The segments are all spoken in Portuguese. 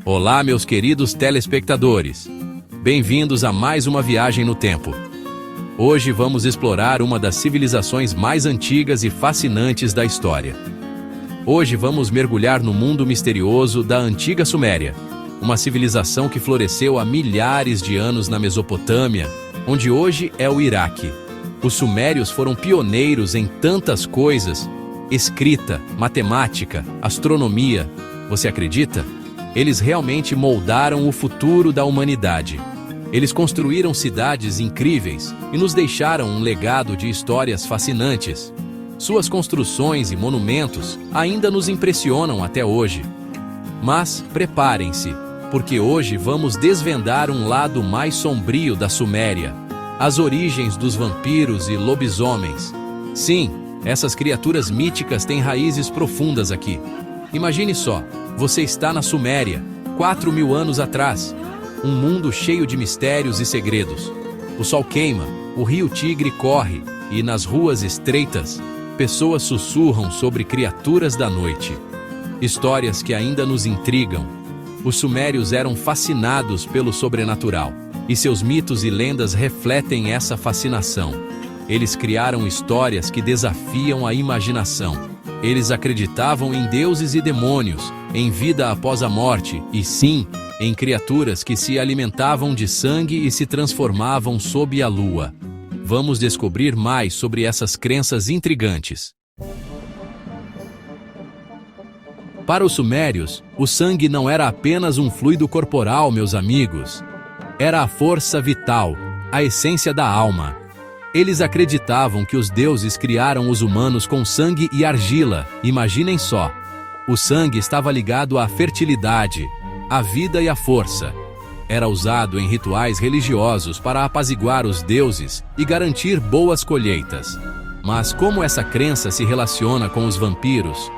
Olá, meus queridos telespectadores. Bem-vindos a mais uma viagem no tempo. Hoje vamos explorar uma das civilizações mais antigas e fascinantes da história. Hoje vamos mergulhar no mundo misterioso da antiga Suméria, uma civilização que floresceu há milhares de anos na Mesopotâmia, onde hoje é o Iraque. Os sumérios foram pioneiros em tantas coisas: escrita, matemática, astronomia. Você acredita? Eles realmente moldaram o futuro da humanidade. Eles construíram cidades incríveis e nos deixaram um legado de histórias fascinantes. Suas construções e monumentos ainda nos impressionam até hoje. Mas preparem-se, porque hoje vamos desvendar um lado mais sombrio da Suméria: as origens dos vampiros e lobisomens. Sim, essas criaturas míticas têm raízes profundas aqui. Imagine só, você está na Suméria, 4.000 anos atrás. Um mundo cheio de mistérios e segredos. O sol queima, o rio Tigre corre, e nas ruas estreitas, pessoas sussurram sobre criaturas da noite. Histórias que ainda nos intrigam. Os sumérios eram fascinados pelo sobrenatural, e seus mitos e lendas refletem essa fascinação. Eles criaram histórias que desafiam a imaginação. Eles acreditavam em deuses e demônios, em vida após a morte e, sim, em criaturas que se alimentavam de sangue e se transformavam sob a lua. Vamos descobrir mais sobre essas crenças intrigantes. Para os sumérios, o sangue não era apenas um fluido corporal, meus amigos. Era a força vital, a essência da alma. Eles acreditavam que os deuses criaram os humanos com sangue e argila. Imaginem só. O sangue estava ligado à fertilidade, à vida e à força. Era usado em rituais religiosos para apaziguar os deuses e garantir boas colheitas. Mas como essa crença se relaciona com os vampiros?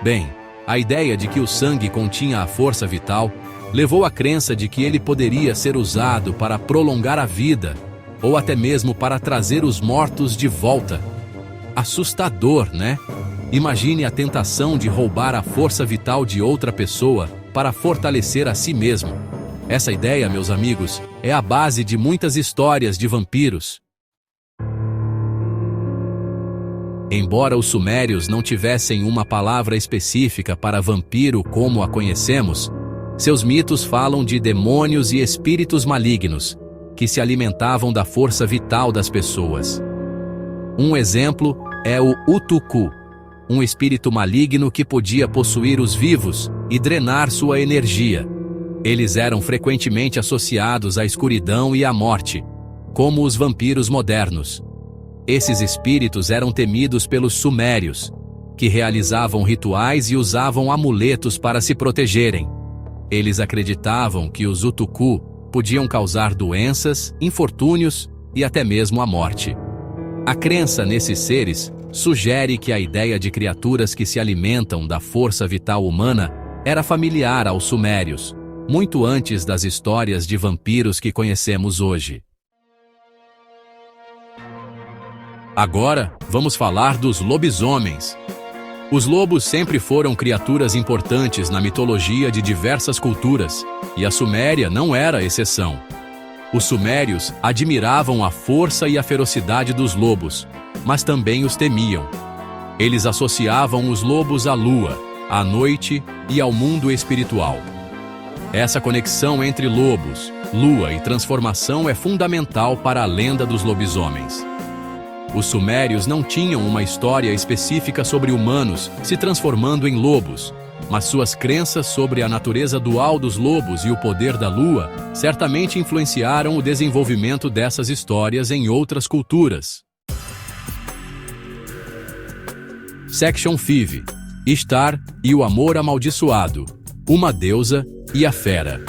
Bem, a ideia de que o sangue continha a força vital levou à crença de que ele poderia ser usado para prolongar a vida, ou até mesmo para trazer os mortos de volta. Assustador, né? Imagine a tentação de roubar a força vital de outra pessoa para fortalecer a si mesmo. Essa ideia, meus amigos, é a base de muitas histórias de vampiros. Embora os sumérios não tivessem uma palavra específica para vampiro como a conhecemos, seus mitos falam de demônios e espíritos malignos, que se alimentavam da força vital das pessoas. Um exemplo é o Utuku, um espírito maligno que podia possuir os vivos e drenar sua energia. Eles eram frequentemente associados à escuridão e à morte, como os vampiros modernos. Esses espíritos eram temidos pelos sumérios, que realizavam rituais e usavam amuletos para se protegerem. Eles acreditavam que os Utuku podiam causar doenças, infortúnios e até mesmo a morte. A crença nesses seres sugere que a ideia de criaturas que se alimentam da força vital humana era familiar aos sumérios, muito antes das histórias de vampiros que conhecemos hoje. Agora, vamos falar dos lobisomens. Os lobos sempre foram criaturas importantes na mitologia de diversas culturas, e a Suméria não era exceção. Os sumérios admiravam a força e a ferocidade dos lobos, mas também os temiam. Eles associavam os lobos à lua, à noite e ao mundo espiritual. Essa conexão entre lobos, lua e transformação é fundamental para a lenda dos lobisomens. Os sumérios não tinham uma história específica sobre humanos se transformando em lobos, mas suas crenças sobre a natureza dual dos lobos e o poder da lua certamente influenciaram o desenvolvimento dessas histórias em outras culturas. Section 5: Ishtar e o amor amaldiçoado, uma deusa e a fera.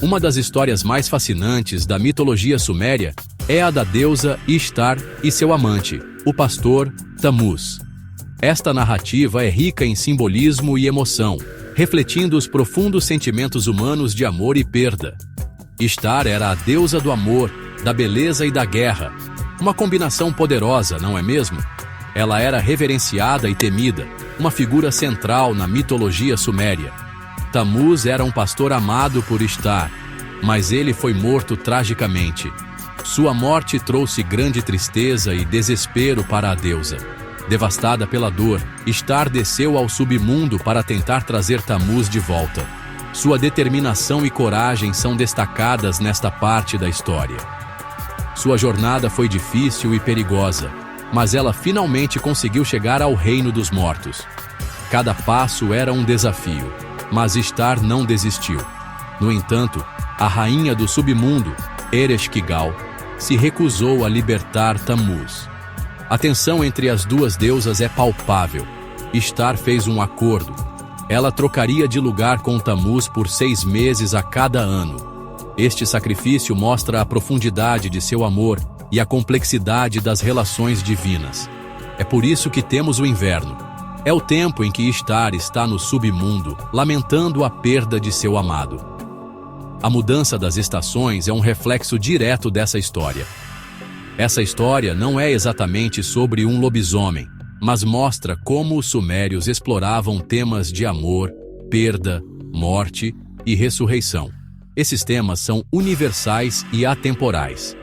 Uma das histórias mais fascinantes da mitologia suméria é a da deusa Ishtar e seu amante, o pastor Tammuz. Esta narrativa é rica em simbolismo e emoção, refletindo os profundos sentimentos humanos de amor e perda. Ishtar era a deusa do amor, da beleza e da guerra. Uma combinação poderosa, não é mesmo? Ela era reverenciada e temida, uma figura central na mitologia suméria. Tammuz era um pastor amado por Ishtar, mas ele foi morto tragicamente. Sua morte trouxe grande tristeza e desespero para a deusa. Devastada pela dor, Ishtar desceu ao submundo para tentar trazer Tammuz de volta. Sua determinação e coragem são destacadas nesta parte da história. Sua jornada foi difícil e perigosa, mas ela finalmente conseguiu chegar ao reino dos mortos. Cada passo era um desafio, mas Ishtar não desistiu. No entanto, a rainha do submundo, Ereshkigal, se recusou a libertar Tammuz. A tensão entre as duas deusas é palpável. Ishtar fez um acordo. Ela trocaria de lugar com Tammuz por 6 meses a cada ano. Este sacrifício mostra a profundidade de seu amor e a complexidade das relações divinas. É por isso que temos o inverno. É o tempo em que Ishtar está no submundo, lamentando a perda de seu amado. A mudança das estações é um reflexo direto dessa história. Essa história não é exatamente sobre um lobisomem, mas mostra como os sumérios exploravam temas de amor, perda, morte e ressurreição. Esses temas são universais e atemporais.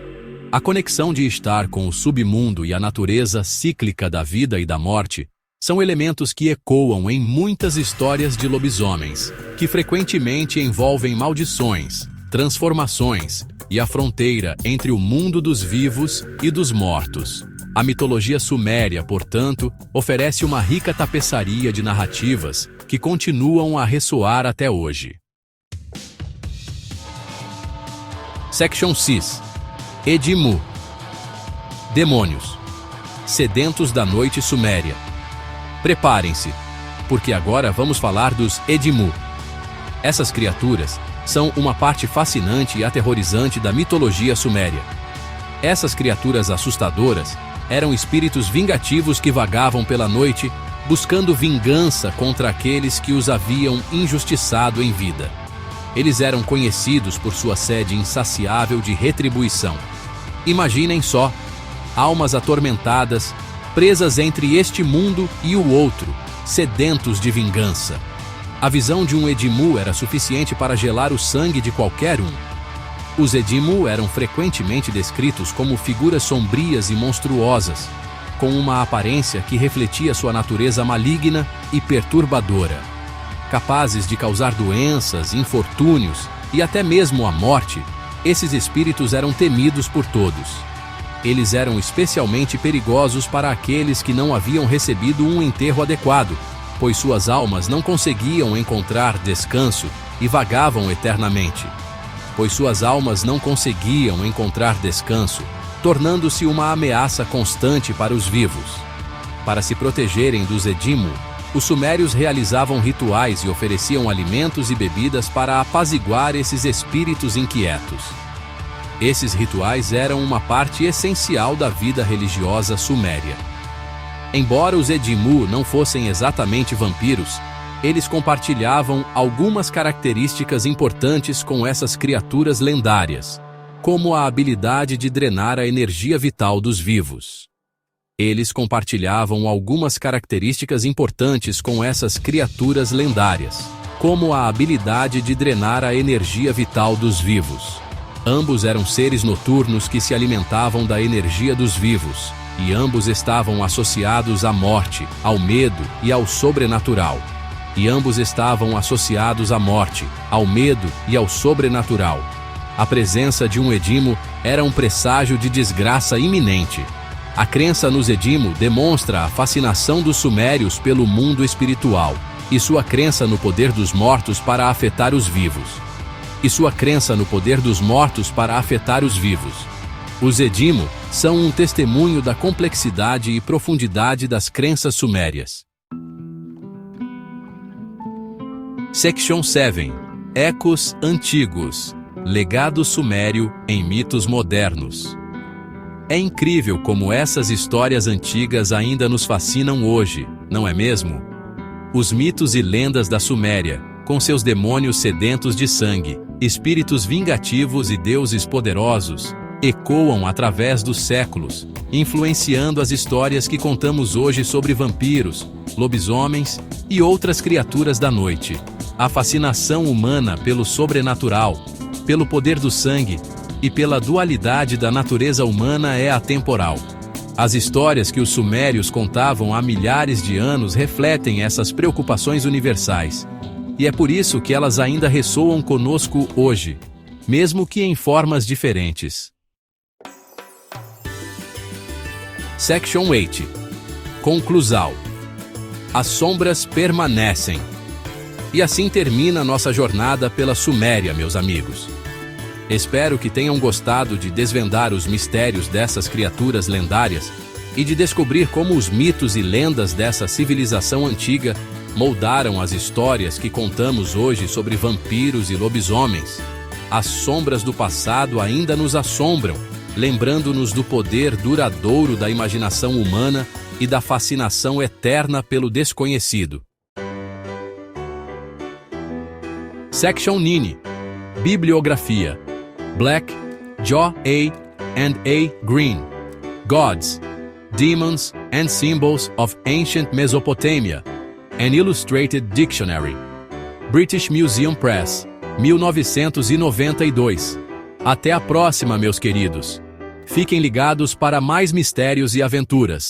A conexão de Ishtar com o submundo e a natureza cíclica da vida e da morte são elementos que ecoam em muitas histórias de lobisomens, que frequentemente envolvem maldições, transformações e a fronteira entre o mundo dos vivos e dos mortos. A mitologia suméria, portanto, oferece uma rica tapeçaria de narrativas que continuam a ressoar até hoje. Section 6. Edimu. Demônios. Sedentos da noite suméria. Preparem-se, porque agora vamos falar dos Edimu. Essas criaturas são uma parte fascinante e aterrorizante da mitologia suméria. Essas criaturas assustadoras eram espíritos vingativos que vagavam pela noite, buscando vingança contra aqueles que os haviam injustiçado em vida. Eles eram conhecidos por sua sede insaciável de retribuição. Imaginem só, almas atormentadas, presas entre este mundo e o outro, sedentos de vingança. A visão de um Edimu era suficiente para gelar o sangue de qualquer um. Os Edimu eram frequentemente descritos como figuras sombrias e monstruosas, com uma aparência que refletia sua natureza maligna e perturbadora. Capazes de causar doenças, infortúnios e até mesmo a morte, esses espíritos eram temidos por todos. Eles eram especialmente perigosos para aqueles que não haviam recebido um enterro adequado, pois suas almas não conseguiam encontrar descanso e vagavam eternamente. Tornando-se uma ameaça constante para os vivos. Para se protegerem dos Edimu, os sumérios realizavam rituais e ofereciam alimentos e bebidas para apaziguar esses espíritos inquietos. Esses rituais eram uma parte essencial da vida religiosa suméria. Embora os Edimu não fossem exatamente vampiros, eles compartilhavam algumas características importantes com essas criaturas lendárias, como a habilidade de drenar a energia vital dos vivos. Ambos eram seres noturnos que se alimentavam da energia dos vivos, e ambos estavam associados à morte, ao medo e ao sobrenatural. A presença de um Edimu era um presságio de desgraça iminente. A crença nos Edimu demonstra a fascinação dos sumérios pelo mundo espiritual e sua crença no poder dos mortos para afetar os vivos. Os Edimu são um testemunho da complexidade e profundidade das crenças sumérias. Section 7. Ecos antigos. Legado sumério em mitos modernos. É incrível como essas histórias antigas ainda nos fascinam hoje, não é mesmo? Os mitos e lendas da Suméria, com seus demônios sedentos de sangue, espíritos vingativos e deuses poderosos, ecoam através dos séculos, influenciando as histórias que contamos hoje sobre vampiros, lobisomens e outras criaturas da noite. A fascinação humana pelo sobrenatural, pelo poder do sangue e pela dualidade da natureza humana é atemporal. As histórias que os sumérios contavam há milhares de anos refletem essas preocupações universais. E é por isso que elas ainda ressoam conosco hoje, mesmo que em formas diferentes. Section 8. Conclusão. As sombras permanecem. E assim termina nossa jornada pela Suméria, meus amigos. Espero que tenham gostado de desvendar os mistérios dessas criaturas lendárias e de descobrir como os mitos e lendas dessa civilização antiga moldaram as histórias que contamos hoje sobre vampiros e lobisomens. As sombras do passado ainda nos assombram, lembrando-nos do poder duradouro da imaginação humana e da fascinação eterna pelo desconhecido. Section 9. Bibliografia. Black, Joe A. and A. Green. Gods, Demons and Symbols of Ancient Mesopotamia. An Illustrated Dictionary. British Museum Press, 1992. Até a próxima, meus queridos. Fiquem ligados para mais mistérios e aventuras.